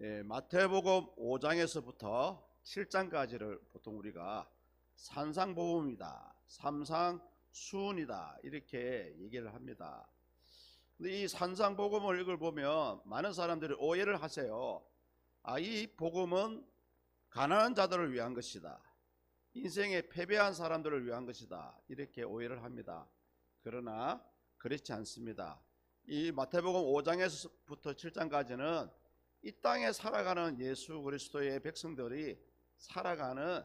마태복음 5장에서부터 7장까지를 보통 우리가 산상복음이다, 삼상수훈이다 이렇게 얘기를 합니다. 근데 이 산상복음을 읽어보면 많은 사람들이 오해를 하세요. 이 복음은 가난한 자들을 위한 것이다, 인생에 패배한 사람들을 위한 것이다, 이렇게 오해를 합니다. 그러나 그렇지 않습니다. 이 마태복음 5장에서부터 7장까지는 이 땅에 살아가는 예수 그리스도의 백성들이 살아가는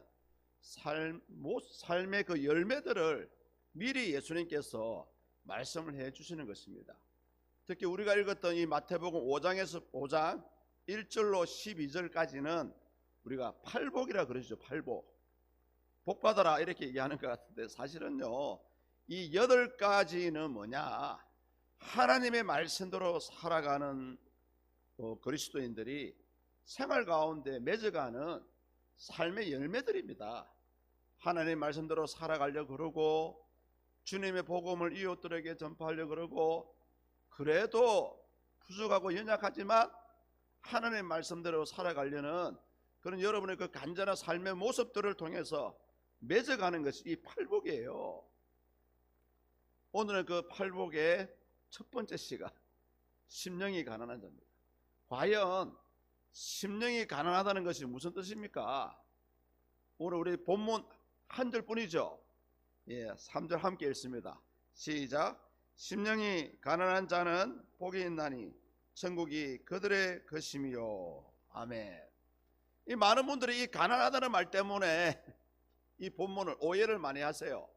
삶의 그 열매들을 미리 예수님께서 말씀을 해 주시는 것입니다. 특히 우리가 읽었던 이 마태복음 5장 1절로 12절까지는 우리가 팔복이라 그러죠. 팔복, 복받아라 이렇게 얘기하는 것 같은데, 사실은요 이 8가지는 뭐냐, 하나님의 말씀대로 살아가는 그리스도인들이 생활 가운데 맺어가는 삶의 열매들입니다. 하나님의 말씀대로 살아가려고 그러고, 주님의 복음을 이웃들에게 전파하려고 그러고, 그래도 부족하고 연약하지만 하나님의 말씀대로 살아가려는 그런 여러분의 그 간절한 삶의 모습들을 통해서 맺어가는 것이 이 팔복이에요. 오늘은 그 팔복의 첫 번째 시가 심령이 가난한 자입니다. 과연 심령이 가난하다는 것이 무슨 뜻입니까? 오늘 우리 본문 한 절뿐이죠. 3절 함께 읽습니다. 시작. 심령이 가난한 자는 복이 있나니 천국이 그들의 것임이요. 아멘. 이 많은 분들이 이 가난하다는 말 때문에 이 본문을 오해를 많이 하세요.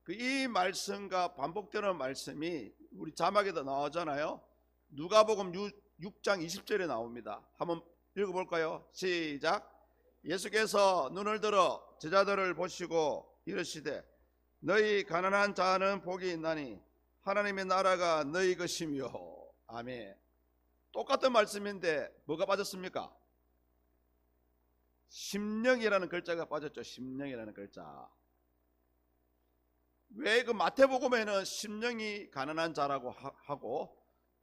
이 말씀과 반복되는 말씀이 우리 자막에도 나오잖아요. 누가복음 6장 20절에 나옵니다. 한번 읽어볼까요? 시작. 예수께서 눈을 들어 제자들을 보시고 이르시되 너희 가난한 자는 복이 있나니 하나님의 나라가 너희 것이며. 아멘. 똑같은 말씀인데 뭐가 빠졌습니까? 심령이라는 글자가 빠졌죠. 심령이라는 글자. 왜 그 마태복음에는 심령이 가난한 자라고 하고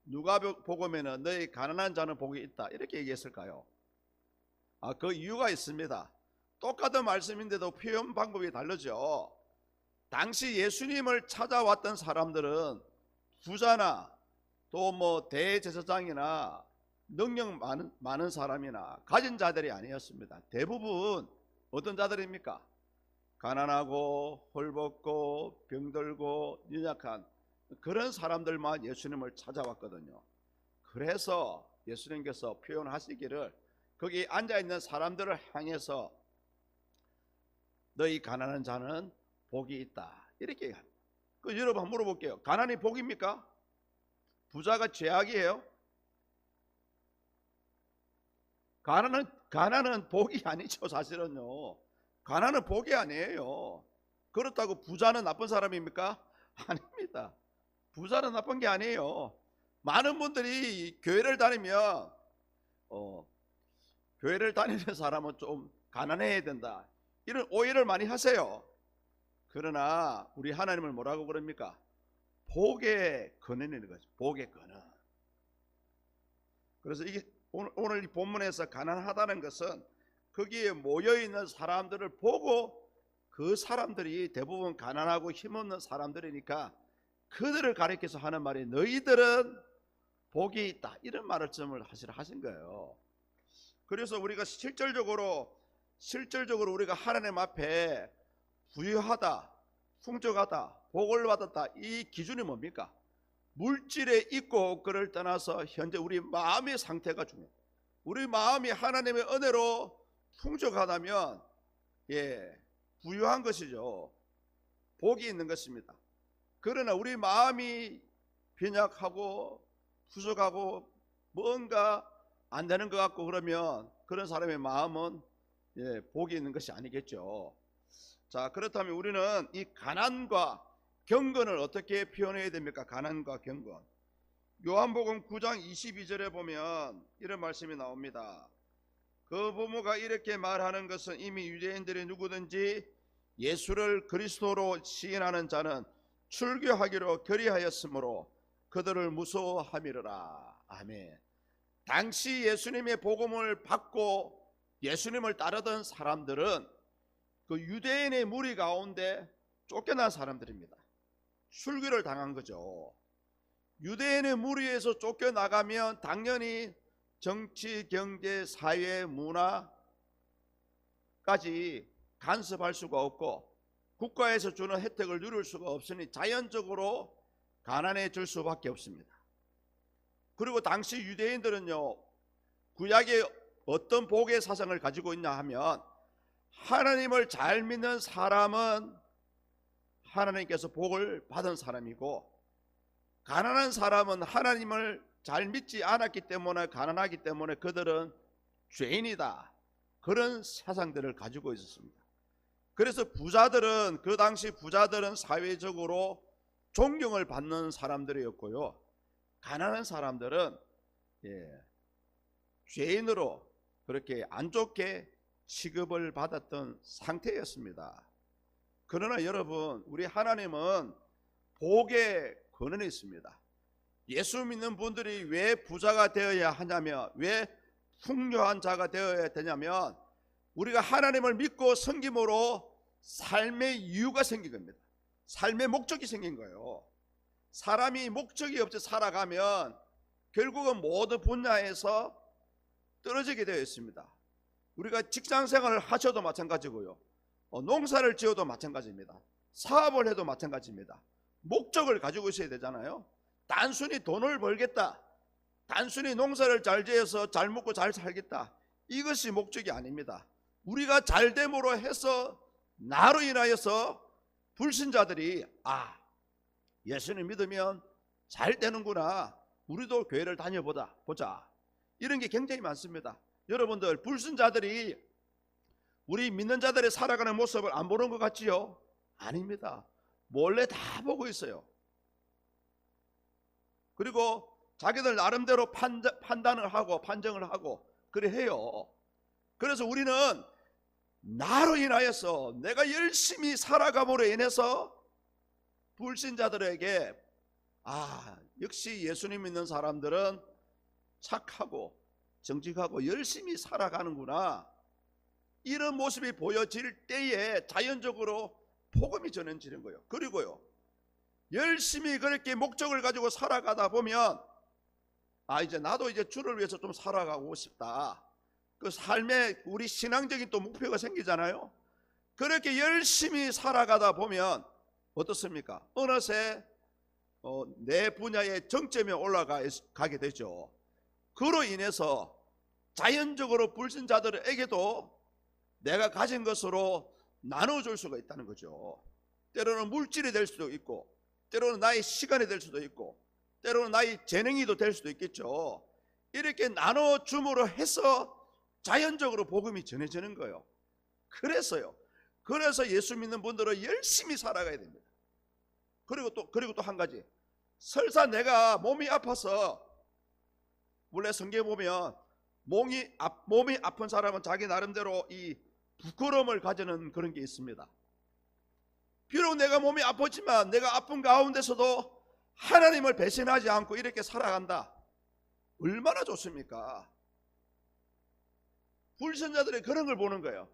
누가복음에는 너희 가난한 자는 복이 있다 이렇게 얘기했을까요? 그 이유가 있습니다. 똑같은 말씀인데도 표현 방법이 다르죠. 당시 예수님을 찾아왔던 사람들은 부자나 또 뭐 대제사장이나 능력 많은 사람이나 가진 자들이 아니었습니다. 대부분 어떤 자들입니까? 가난하고 헐벗고 병들고 연약한 그런 사람들만 예수님을 찾아왔거든요. 그래서 예수님께서 표현하시기를 거기 앉아있는 사람들을 향해서 너희 가난한 자는 복이 있다 이렇게 얘기합니다. 여러분 한번 물어볼게요. 가난이 복입니까? 부자가 죄악이에요? 가난은 복이 아니죠. 사실은요 가난은 복이 아니에요. 그렇다고 부자는 나쁜 사람입니까? 아닙니다. 부자는 나쁜 게 아니에요. 많은 분들이 교회를 다니면 교회를 다니는 사람은 좀 가난해야 된다 이런 오해를 많이 하세요. 그러나 우리 하나님을 뭐라고 그럽니까? 복의 근원이라는 거죠. 복의 근원. 그래서 이게 오늘 이 본문에서 가난하다는 것은 거기에 모여있는 사람들을 보고 그 사람들이 대부분 가난하고 힘없는 사람들이니까 그들을 가리켜서 하는 말이 너희들은 복이 있다 이런 말씀을 하신 거예요. 그래서 우리가 실질적으로 우리가 하나님 앞에 부유하다, 풍족하다, 복을 받았다 이 기준이 뭡니까? 물질에 있고 없고를 떠나서 현재 우리 마음의 상태가 중요해요. 우리 마음이 하나님의 은혜로 풍족하다면 부유한 것이죠. 복이 있는 것입니다. 그러나 우리 마음이 빈약하고 부족하고 뭔가 안 되는 것 같고 그러면 그런 사람의 마음은 복이 있는 것이 아니겠죠. 자, 그렇다면 우리는 이 가난과 경건을 어떻게 표현해야 됩니까? 가난과 경건. 요한복음 9장 22절에 보면 이런 말씀이 나옵니다. 그 부모가 이렇게 말하는 것은 이미 유대인들이 누구든지 예수를 그리스도로 시인하는 자는 출교하기로 결의하였으므로 그들을 무서워함이로라. 아멘. 당시 예수님의 복음을 받고 예수님을 따르던 사람들은 그 유대인의 무리 가운데 쫓겨난 사람들입니다. 술귀를 당한 거죠. 유대인의 무리에서 쫓겨나가면 당연히 정치, 경제, 사회, 문화까지 간섭할 수가 없고 국가에서 주는 혜택을 누릴 수가 없으니 자연적으로 가난해질 수밖에 없습니다. 그리고 당시 유대인들은요, 구약에 어떤 복의 사상을 가지고 있냐 하면, 하나님을 잘 믿는 사람은 하나님께서 복을 받은 사람이고, 가난한 사람은 하나님을 잘 믿지 않았기 때문에, 가난하기 때문에 그들은 죄인이다, 그런 사상들을 가지고 있었습니다. 그래서 부자들은, 그 당시 부자들은 사회적으로 존경을 받는 사람들이었고요, 가난한 사람들은 죄인으로 그렇게 안 좋게 취급을 받았던 상태였습니다. 그러나 여러분, 우리 하나님은 복의 근원이 있습니다. 예수 믿는 분들이 왜 부자가 되어야 하냐면, 왜 풍요한 자가 되어야 되냐면, 우리가 하나님을 믿고 섬김으로 삶의 이유가 생긴 겁니다. 삶의 목적이 생긴 거예요. 사람이 목적이 없이 살아가면 결국은 모든 분야에서 떨어지게 되어 있습니다. 우리가 직장생활을 하셔도 마찬가지고요, 농사를 지어도 마찬가지입니다. 사업을 해도 마찬가지입니다. 목적을 가지고 있어야 되잖아요. 단순히 돈을 벌겠다, 단순히 농사를 잘 지어서 잘 먹고 잘 살겠다, 이것이 목적이 아닙니다. 우리가 잘됨으로 해서 나로 인하여서 불신자들이 예수님 믿으면 잘 되는구나, 우리도 교회를 다녀보자, 이런 게 굉장히 많습니다. 여러분들, 불신자들이 우리 믿는 자들의 살아가는 모습을 안 보는 것 같지요? 아닙니다. 몰래 다 보고 있어요. 그리고 자기들 나름대로 판단을 하고 판정을 하고 그래 해요. 그래서 우리는 나로 인하여서, 내가 열심히 살아감으로 인해서 불신자들에게 역시 예수님 믿는 사람들은 착하고 정직하고 열심히 살아가는구나, 이런 모습이 보여질 때에 자연적으로 복음이 전해지는 거예요. 그리고요, 열심히 그렇게 목적을 가지고 살아가다 보면 이제 나도 이제 주를 위해서 좀 살아가고 싶다, 그 삶에 우리 신앙적인 또 목표가 생기잖아요. 그렇게 열심히 살아가다 보면 어떻습니까? 어느새 내 분야의 정점에 올라가게 되죠. 그로 인해서 자연적으로 불신자들에게도 내가 가진 것으로 나눠줄 수가 있다는 거죠. 때로는 물질이 될 수도 있고, 때로는 나의 시간이 될 수도 있고, 때로는 나의 재능이도 될 수도 있겠죠. 이렇게 나눠줌으로 해서 자연적으로 복음이 전해지는 거예요. 그래서 예수 믿는 분들은 열심히 살아가야 됩니다. 그리고 또 한 가지, 설사 내가 몸이 아파서, 원래 성경에 보면 몸이 아픈 사람은 자기 나름대로 이 부끄러움을 가지는 그런 게 있습니다. 비록 내가 몸이 아프지만 내가 아픈 가운데서도 하나님을 배신하지 않고 이렇게 살아간다, 얼마나 좋습니까? 불신자들이 그런 걸 보는 거예요.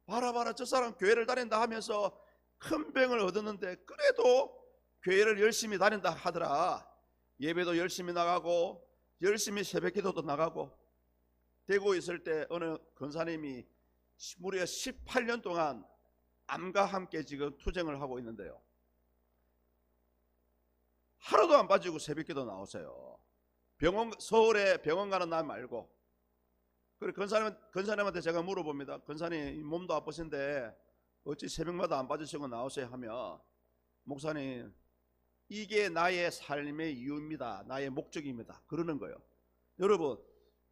봐라, 저 사람 교회를 다닌다 하면서 큰 병을 얻었는데 그래도 교회를 열심히 다닌다 하더라. 예배도 열심히 나가고 열심히 새벽기도도 나가고. 대구에 있을 때 어느 권사님이 무려 18년 동안 암과 함께 지금 투쟁을 하고 있는데요, 하루도 안 빠지고 새벽기도 나오세요. 서울에 병원 가는 날 말고. 그래 권사님한테 제가 물어봅니다. 권사님, 몸도 아프신데 어찌 새벽마다 안 빠지시고 나오세요 하면, 목사님, 이게 나의 삶의 이유입니다, 나의 목적입니다, 그러는 거예요. 여러분,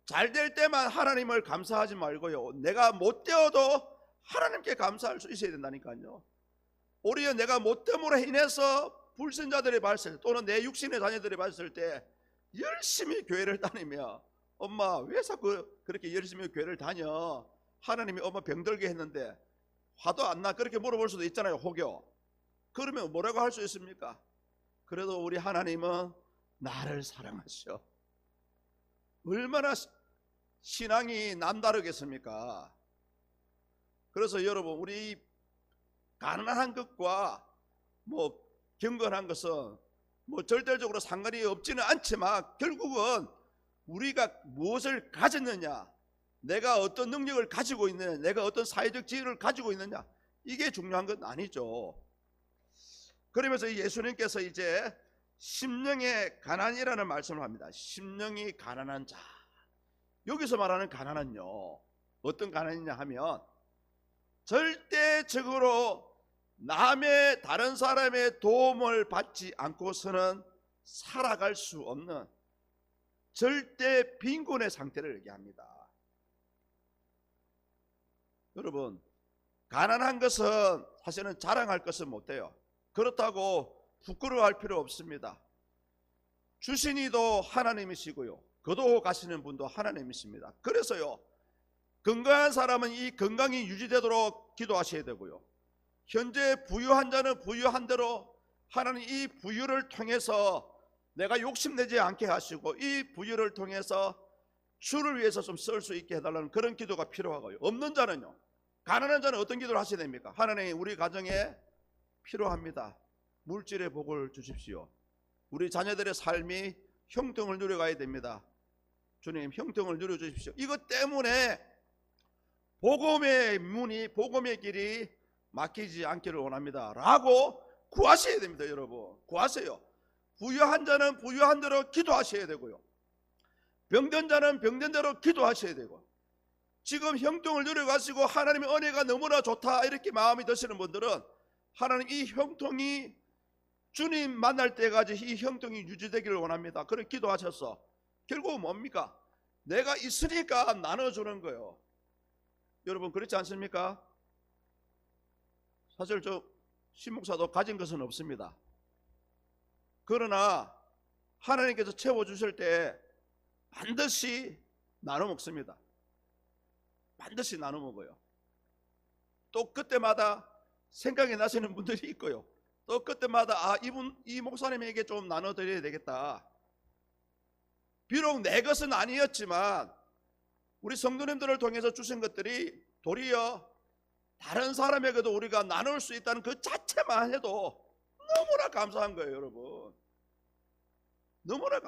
잘 될 때만 하나님을 감사하지 말고요, 내가 못 되어도 하나님께 감사할 수 있어야 된다니까요. 오히려 내가 못됨으로 인해서 불신자들이 봤을 때, 또는 내 육신의 자녀들이 봤을 때 열심히 교회를 다니며, 엄마 왜 자꾸 그렇게 열심히 교회를 다녀, 하나님이 엄마 병들게 했는데 화도 안 나, 그렇게 물어볼 수도 있잖아요, 혹여. 그러면 뭐라고 할 수 있습니까? 그래도 우리 하나님은 나를 사랑하셔. 얼마나 신앙이 남다르겠습니까? 그래서 여러분, 우리 가난한 것과 뭐 경건한 것은 뭐 절대적으로 상관이 없지는 않지만, 결국은 우리가 무엇을 가졌느냐, 내가 어떤 능력을 가지고 있느냐, 내가 어떤 사회적 지위를 가지고 있느냐, 이게 중요한 건 아니죠. 그러면서 예수님께서 이제 심령의 가난이라는 말씀을 합니다. 심령이 가난한 자. 여기서 말하는 가난은요, 어떤 가난이냐 하면 절대적으로 남의, 다른 사람의 도움을 받지 않고서는 살아갈 수 없는 절대 빈곤의 상태를 얘기합니다. 여러분, 가난한 것은 사실은 자랑할 것은 못해요. 그렇다고 부끄러워할 필요 없습니다. 주신 이도 하나님이시고요, 거두어 가시는 분도 하나님이십니다. 그래서요, 건강한 사람은 이 건강이 유지되도록 기도하셔야 되고요, 현재 부유한 자는 부유한 대로 하나님 이 부유를 통해서 내가 욕심내지 않게 하시고, 이 부유를 통해서 주를 위해서 좀 쓸 수 있게 해달라는 그런 기도가 필요하고요. 없는 자는요, 가난한 자는 어떤 기도를 하셔야 됩니까? 하나님, 우리 가정에 필요합니다. 물질의 복을 주십시오. 우리 자녀들의 삶이 형통을 누려가야 됩니다. 주님, 형통을 누려주십시오. 이것 때문에 복음의 문이, 복음의 길이 막히지 않기를 원합니다 라고 구하셔야 됩니다. 여러분, 구하세요. 부유한 자는 부유한 대로 기도하셔야 되고요, 병든 자는 병든 대로 기도하셔야 되고, 지금 형통을 누려가시고 하나님의 은혜가 너무나 좋다 이렇게 마음이 드시는 분들은 하나님 이 형통이 주님 만날 때까지 이 형통이 유지되기를 원합니다. 그렇게 기도하셔서 결국은 뭡니까? 내가 있으니까 나눠주는 거예요. 여러분, 그렇지 않습니까? 사실 저 신목사도 가진 것은 없습니다. 그러나 하나님께서 채워주실 때 반드시 나눠 먹습니다. 반드시 나눠 먹어요. 또 그때마다 생각이 나시는 분들이 있고요, 또 그때마다 이 목사님에게 좀 나눠드려야 되겠다. 비록 내 것은 아니었지만 우리 성도님들을 통해서 주신 것들이 도리어 다른 사람에게도 우리가 나눌 수 있다는 그 자체만 해도 너무나 감사한 거예요. 여러분, 너무나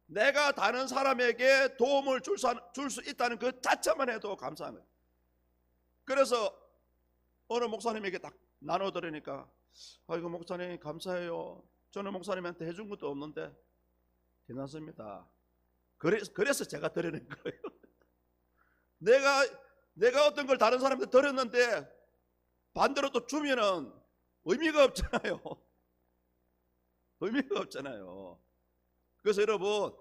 내가 다른 사람에게 도움을 줄 수 있다는 그 자체만 해도 감사한 거예요. 그래서 어느 목사님에게 딱 나눠드리니까, 아이고 목사님 감사해요, 저는 목사님한테 해준 것도 없는데. 괜찮습니다. 그래서 제가 드리는 거예요. 내가 어떤 걸 다른 사람한테 드렸는데 반대로 또 주면은 의미가 없잖아요. 의미가 없잖아요. 그래서 여러분,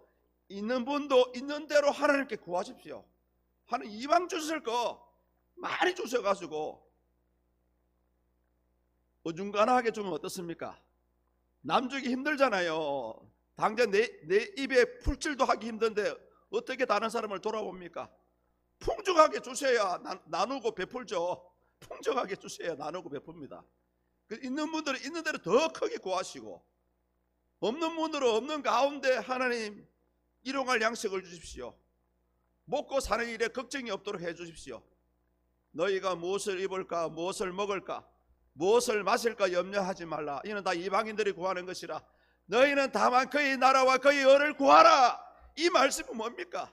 있는 분도 있는 대로 하나님께 구하십시오. 하나님 이왕 주실 거 많이 주셔가지고 어중간하게 주면 어떻습니까? 남 주기 힘들잖아요. 당장 내 입에 풀칠도 하기 힘든데 어떻게 다른 사람을 돌아봅니까? 풍족하게 주셔야 나누고 베풀죠. 풍족하게 주셔야 나누고 베풉니다. 있는 분들은 있는 대로 더 크게 구하시고, 없는 분들은 없는 가운데 하나님 일용할 양식을 주십시오. 먹고 사는 일에 걱정이 없도록 해 주십시오. 너희가 무엇을 입을까, 무엇을 먹을까, 무엇을 마실까 염려하지 말라. 이는 다 이방인들이 구하는 것이라. 너희는 다만 그의 나라와 그의 의를 구하라. 이 말씀은 뭡니까?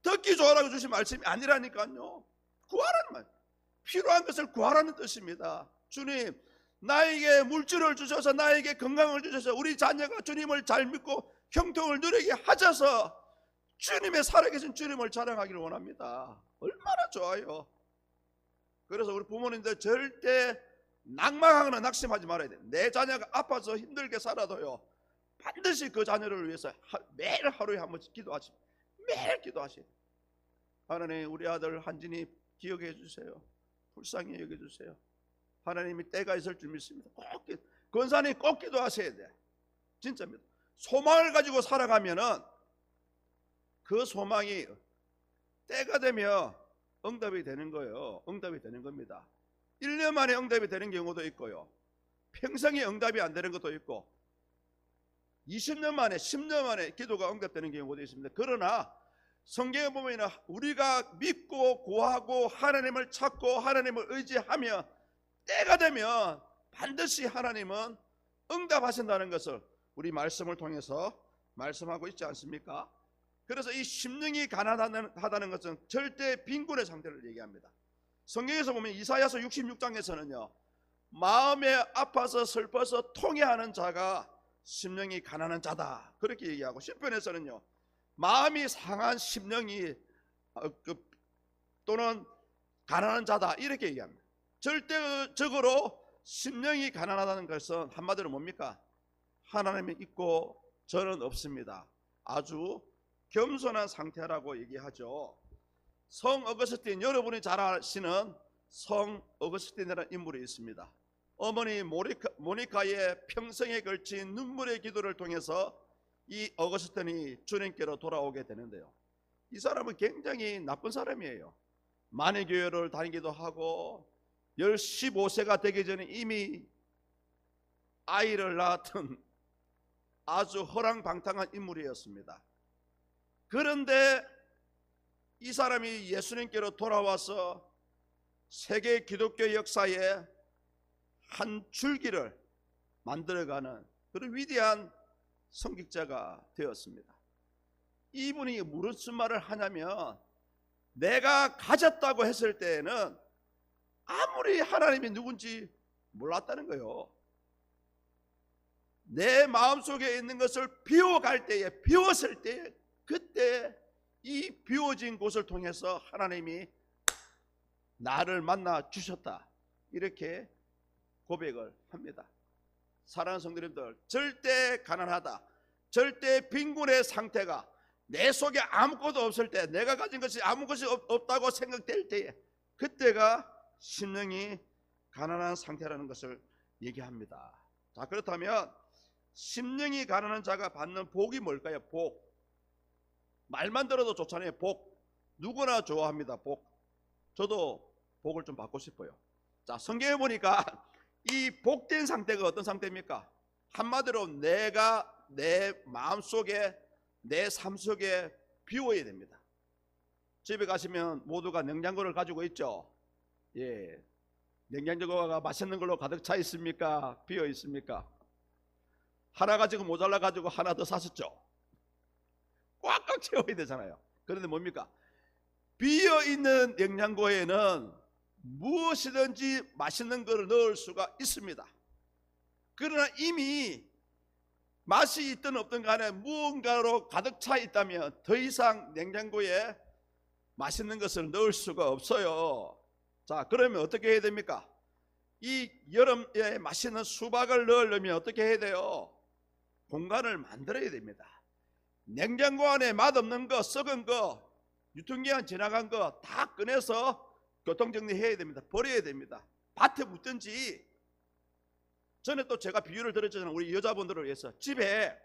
듣기 좋으라고 주신 말씀이 아니라니까요. 구하라는 말, 필요한 것을 구하라는 뜻입니다. 주님, 나에게 물질을 주셔서, 나에게 건강을 주셔서, 우리 자녀가 주님을 잘 믿고 형통을 누리게 하셔서 주님의 살아계신 주님을 자랑하기를 원합니다. 얼마나 좋아요. 그래서 우리 부모님들 절대 낭망하거나 낙심하지 말아야 돼요. 내 자녀가 아파서 힘들게 살아도요, 반드시 그 자녀를 위해서 매일 하루에 한 번씩 기도하십시오. 매일 기도하세요. 하나님, 우리 아들 한진이 기억해 주세요. 불쌍히 여겨주세요. 하나님이 때가 있을 줄 믿습니다. 권사님 꼭 기도하셔야 돼. 진짜입니다. 소망을 가지고 살아가면은 그 소망이 때가 되면 응답이 되는 거예요. 응답이 되는 겁니다. 1년 만에 응답이 되는 경우도 있고요, 평생에 응답이 안 되는 것도 있고, 20년 만에 10년 만에 기도가 응답되는 경우도 있습니다. 그러나 성경에 보면 우리가 믿고 구하고 하나님을 찾고 하나님을 의지하며 때가 되면 반드시 하나님은 응답하신다는 것을 우리 말씀을 통해서 말씀하고 있지 않습니까? 그래서 이 심령이 가난하다는 것은 절대 빈곤의 상태를 얘기합니다. 성경에서 보면 이사야서 66장에서는요 마음에 아파서 슬퍼서 통회하는 자가 심령이 가난한 자다 그렇게 얘기하고, 시편에서는요 마음이 상한 심령이 또는 가난한 자다 이렇게 얘기합니다. 절대적으로 심령이 가난하다는 것은 한마디로 뭡니까? 하나님이 있고 저는 없습니다. 아주 겸손한 상태라고 얘기하죠. 성 어거스틴, 여러분이 잘 아시는 성 어거스틴이라는 인물이 있습니다. 어머니 모니카의 평생에 걸친 눈물의 기도를 통해서 이 어거스틴이 주님께로 돌아오게 되는데요, 이 사람은 굉장히 나쁜 사람이에요. 만해교회를 다니기도 하고 15세가 되기 전에 이미 아이를 낳았던 아주 허랑방탕한 인물이었습니다. 그런데 이 사람이 예수님께로 돌아와서 세계 기독교 역사에 한 줄기를 만들어가는 그런 위대한 성직자가 되었습니다. 이분이 무슨 말을 하냐면, 내가 가졌다고 했을 때에는 아무리 하나님이 누군지 몰랐다는 거예요. 내 마음속에 있는 것을 비워갈 때에, 비웠을 때, 그때 이 비워진 곳을 통해서 하나님이 나를 만나 주셨다 이렇게 고백을 합니다. 사랑하는 성도님들, 절대 가난하다, 절대 빈곤의 상태가 내 속에 아무것도 없을 때, 내가 가진 것이 아무것이 없다고 생각될 때에, 그때가 심령이 가난한 상태라는 것을 얘기합니다. 자, 그렇다면 심령이 가난한 자가 받는 복이 뭘까요? 복. 말만 들어도 좋잖아요. 복. 누구나 좋아합니다. 복. 저도 복을 좀 받고 싶어요. 자, 성경에 보니까 이 복된 상태가 어떤 상태입니까? 한마디로 내가 내 마음속에, 내 삶 속에 비워야 됩니다. 집에 가시면 모두가 냉장고를 가지고 있죠. 예, 냉장고가 맛있는 걸로 가득 차 있습니까? 비어 있습니까? 하나 가지고 모자라 가지고 하나 더 사셨죠. 꽉꽉 채워야 되잖아요. 그런데 뭡니까? 비어 있는 냉장고에는 무엇이든지 맛있는 것을 넣을 수가 있습니다. 그러나 이미 맛이 있든 없든 간에 무언가로 가득 차 있다면 더 이상 냉장고에 맛있는 것을 넣을 수가 없어요. 자, 그러면 어떻게 해야 됩니까? 이 여름에 맛있는 수박을 넣으려면 어떻게 해야 돼요? 공간을 만들어야 됩니다. 냉장고 안에 맛없는 거, 썩은 거, 유통기한 지나간 거 다 꺼내서 교통정리해야 됩니다. 버려야 됩니다. 밭에 묻든지. 전에 또 제가 비유를 드렸잖아요. 우리 여자분들을 위해서. 집에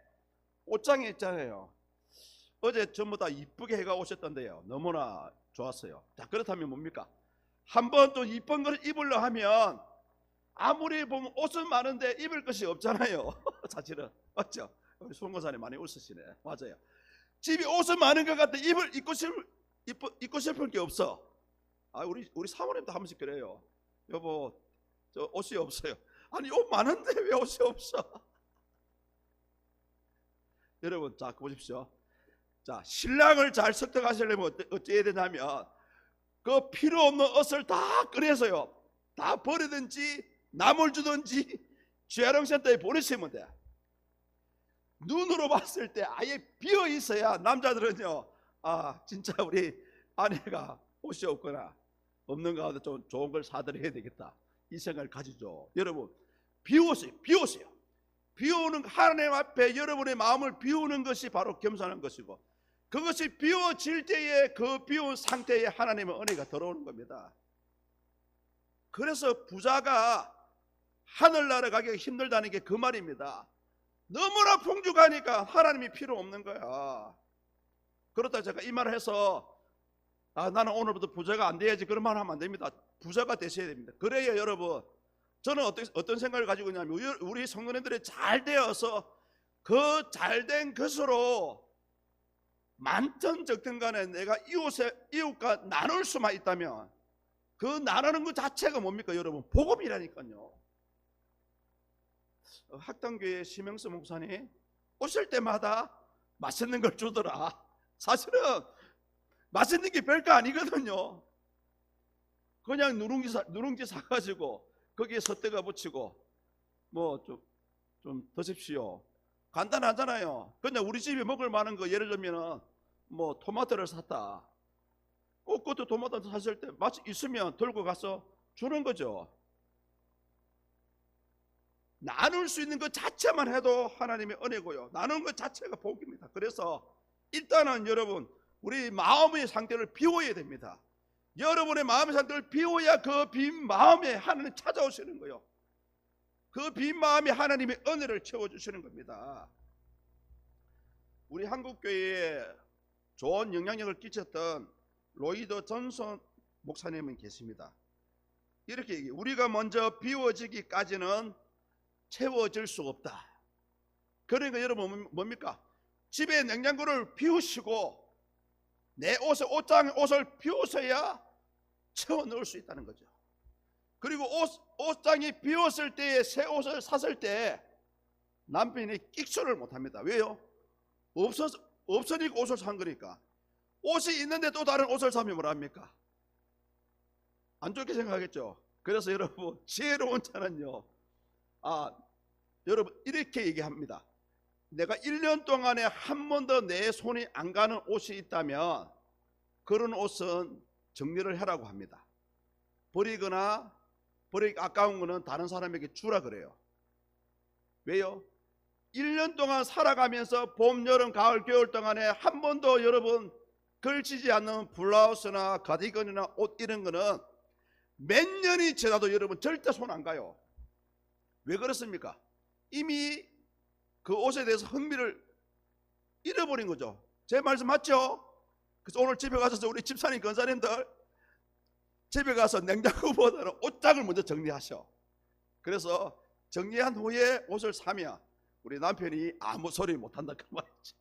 옷장에 있잖아요. 어제 전부 다 이쁘게 해가 오셨던데요. 너무나 좋았어요. 자, 그렇다면 뭡니까? 한번 또 이쁜 걸 입으려 하면 아무리 보면 옷은 많은데 입을 것이 없잖아요. 사실은. 맞죠? 우리 송건사님 많이 웃으시네. 맞아요. 집이 옷은 많은 것 같아. 입고 싶을 게 없어. 아, 우리 사모님도 한 번씩 그래요. 여보, 저 옷이 없어요. 아니, 옷 많은데 왜 옷이 없어? 여러분, 자, 보십시오. 자, 신랑을 잘 설득하시려면 어찌해야 되냐면, 그 필요 없는 옷을 다 꺼내서요, 다 버리든지 남을 주든지 재활용센터에 보내시면 돼. 눈으로 봤을 때 아예 비어 있어야 남자들은요, 아, 진짜 우리 아내가 옷이 없거나 없는 가운데 좀 좋은 걸 사드려야 되겠다, 이 생각을 가지죠. 여러분, 비우세요. 비우는, 하나님 앞에 여러분의 마음을 비우는 것이 바로 겸손한 것이고, 그것이 비워질 때에 그 비운 상태에 하나님의 은혜가 들어오는 겁니다. 그래서 부자가 하늘나라 가기가 힘들다는 게 그 말입니다. 너무나 풍족하니까 하나님이 필요 없는 거야. 그렇다 제가 이 말을 해서 나는 오늘부터 부자가 안 돼야지, 그런 말 하면 안 됩니다. 부자가 되셔야 됩니다. 그래야 여러분, 저는 어떤 생각을 가지고 있냐면, 우리 성도님들이 잘 되어서 그 잘된 것으로 많든 적든 간에 내가 이웃과 나눌 수만 있다면 그 나누는 것 자체가 뭡니까 여러분? 복음이라니까요. 학당교회 심영수 목사님 오실 때마다 맛있는 걸 주더라. 사실은 맛있는 게 별거 아니거든요. 그냥 누룽지 사가지고 거기에 솥대가 붙이고 뭐 좀 드십시오. 간단하잖아요. 그냥 우리 집에 먹을 만한 거 예를 들면은 뭐 토마토를 샀다. 그것도 토마토 샀을 때 맛이 있으면 들고 가서 주는 거죠. 나눌 수 있는 것 자체만 해도 하나님의 은혜고요. 나누는 것 자체가 복입니다. 그래서 일단은 여러분 우리 마음의 상태를 비워야 됩니다. 여러분의 마음의 상태를 비워야 그 빈 마음에 하나님 찾아오시는 거예요. 그 빈 마음에 하나님의 은혜를 채워주시는 겁니다. 우리 한국교회에 좋은 영향력을 끼쳤던 로이더 존슨 목사님은 계십니다. 이렇게 얘기해요. 우리가 먼저 비워지기까지는 채워질 수 없다. 그러니까 여러분 뭡니까? 집에 냉장고를 비우시고 내 옷을 비워서야 채워 넣을 수 있다는 거죠. 그리고 옷장이 비웠을 때에 새 옷을 샀을 때 남편이 끽소를 못합니다. 왜요? 없으니까 옷을 산 거니까. 옷이 있는데 또 다른 옷을 사면 뭐랍니까? 안 좋게 생각하겠죠. 그래서 여러분 지혜로운 자는요, 여러분 이렇게 얘기합니다. 내가 1년 동안에 한 번도 내 손이 안 가는 옷이 있다면 그런 옷은 정리를 하라고 합니다. 버리기 아까운 거는 다른 사람에게 주라 그래요. 왜요? 1년 동안 살아가면서 봄, 여름, 가을, 겨울 동안에 한 번도 여러분 걸치지 않는 블라우스나 가디건이나 옷 이런 거는 몇 년이 지나도 여러분 절대 손 안 가요. 왜 그렇습니까? 이미 그 옷에 대해서 흥미를 잃어버린 거죠. 제 말씀 맞죠? 그래서 오늘 집에 가서 우리 집사님 권사님들 집에 가서 냉장고보다는 옷장을 먼저 정리하셔. 그래서 정리한 후에 옷을 사면 우리 남편이 아무 소리 못한다 그 말이죠.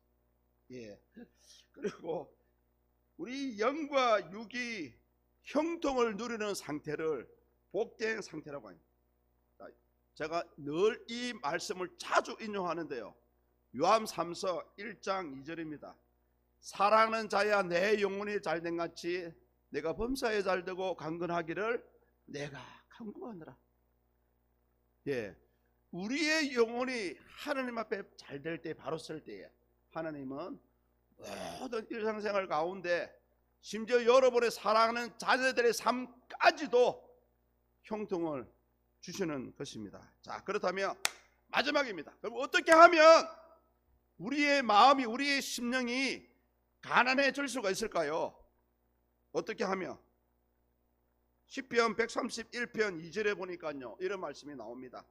예. 그리고 우리 영과 육이 형통을 누리는 상태를 복된 상태라고 합니다. 제가 늘 이 말씀을 자주 인용하는데요. 요한 3서 1장 2절입니다. 사랑하는 자야 내 영혼이 잘된 같이 내가 범사에 잘되고 강건하기를 내가 간구하느라. 예, 우리의 영혼이 하나님 앞에 잘될 때, 바로 설 때에 하나님은 모든 일상생활 가운데 심지어 여러분의 사랑하는 자녀들의 삶까지도 형통을 주시는 것입니다. 자, 그렇다면 마지막입니다. 그럼 어떻게 하면 우리의 마음이, 우리의 심령이 가난해질 수가 있을까요? 어떻게 하면? 시편 131편 2절에 보니까요 이런 말씀이 나옵니다.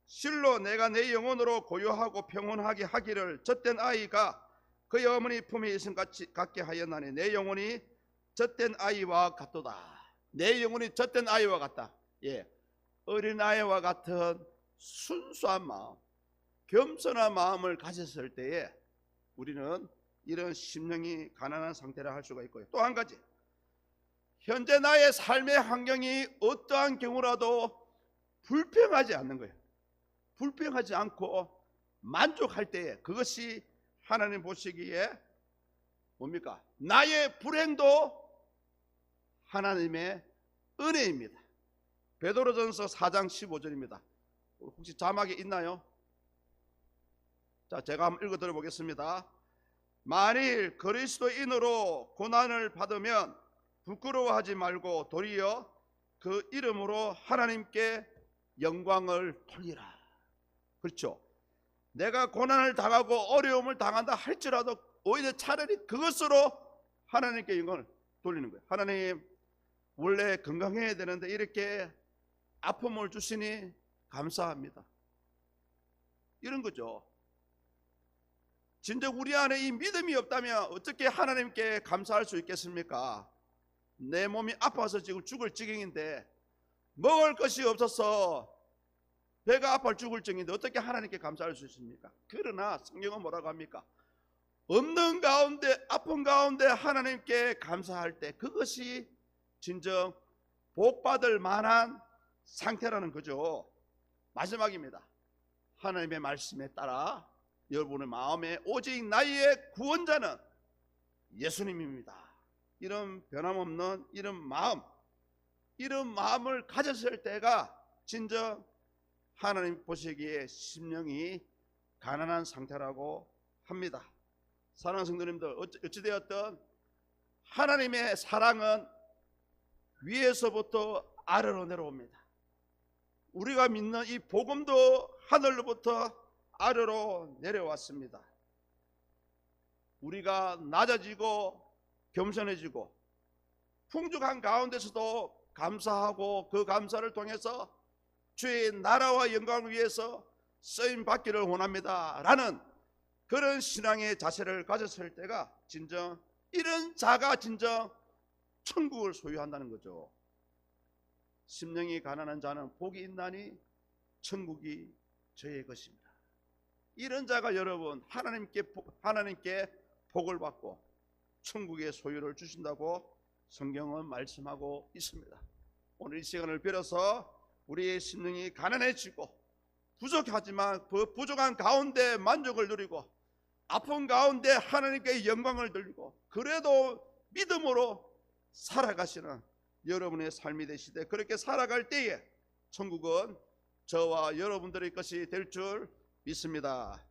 실로 내가 내 영혼으로 고요하고 평온하게 하기를 젖된 아이가 그의 어머니 품에 있음 같게 하였나니 내 영혼이 젖된 아이와 같도다. 내 영혼이 젖된 아이와 같다. 예, 어린아이와 같은 순수한 마음, 겸손한 마음을 가졌을 때에 우리는 이런 심령이 가난한 상태라 할 수가 있고요. 또 한 가지, 현재 나의 삶의 환경이 어떠한 경우라도 불평하지 않는 거예요. 불평하지 않고 만족할 때에 그것이 하나님 보시기에 뭡니까? 나의 불행도 하나님의 은혜입니다. 베드로전서 4장 15절입니다. 혹시 자막에 있나요? 자, 제가 한번 읽어 들어보겠습니다. 만일 그리스도인으로 고난을 받으면 부끄러워하지 말고 도리어 그 이름으로 하나님께 영광을 돌리라. 그렇죠? 내가 고난을 당하고 어려움을 당한다 할지라도 오히려 차라리 그것으로 하나님께 영광을 돌리는 거예요. 하나님, 원래 건강해야 되는데 이렇게 아픔을 주시니 감사합니다. 이런 거죠. 진짜 우리 안에 이 믿음이 없다면 어떻게 하나님께 감사할 수 있겠습니까? 내 몸이 아파서 지금 죽을 지경인데, 먹을 것이 없어서 배가 아파 죽을 지경인데 어떻게 하나님께 감사할 수 있습니까? 그러나 성경은 뭐라고 합니까? 없는 가운데, 아픈 가운데 하나님께 감사할 때 그것이 진정 복받을 만한 상태라는 거죠. 마지막입니다. 하나님의 말씀에 따라 여러분의 마음에 오직 나의 구원자는 예수님입니다. 이런 변함없는 이런 마음을 가졌을 때가 진정 하나님 보시기에 심령이 가난한 상태라고 합니다. 사랑하는 성도님들, 어찌되었든 하나님의 사랑은 위에서부터 아래로 내려옵니다. 우리가 믿는 이 복음도 하늘로부터 아래로 내려왔습니다. 우리가 낮아지고 겸손해지고 풍족한 가운데서도 감사하고 그 감사를 통해서 주의 나라와 영광을 위해서 쓰임 받기를 원합니다 라는 그런 신앙의 자세를 가졌을 때가 진정 이런 자가 진정 천국을 소유한다는 거죠. 심령이 가난한 자는 복이 있나니 천국이 저의 것입니다. 이런 자가 여러분 하나님께 복을 받고 천국의 소유를 주신다고 성경은 말씀하고 있습니다. 오늘 이 시간을 빌어서 우리의 심령이 가난해지고 부족하지만 그 부족한 가운데 만족을 누리고 아픈 가운데 하나님께 영광을 돌리고 그래도 믿음으로 살아가시는 여러분의 삶이 되시되 그렇게 살아갈 때에 천국은 저와 여러분들의 것이 될 줄 믿습니다.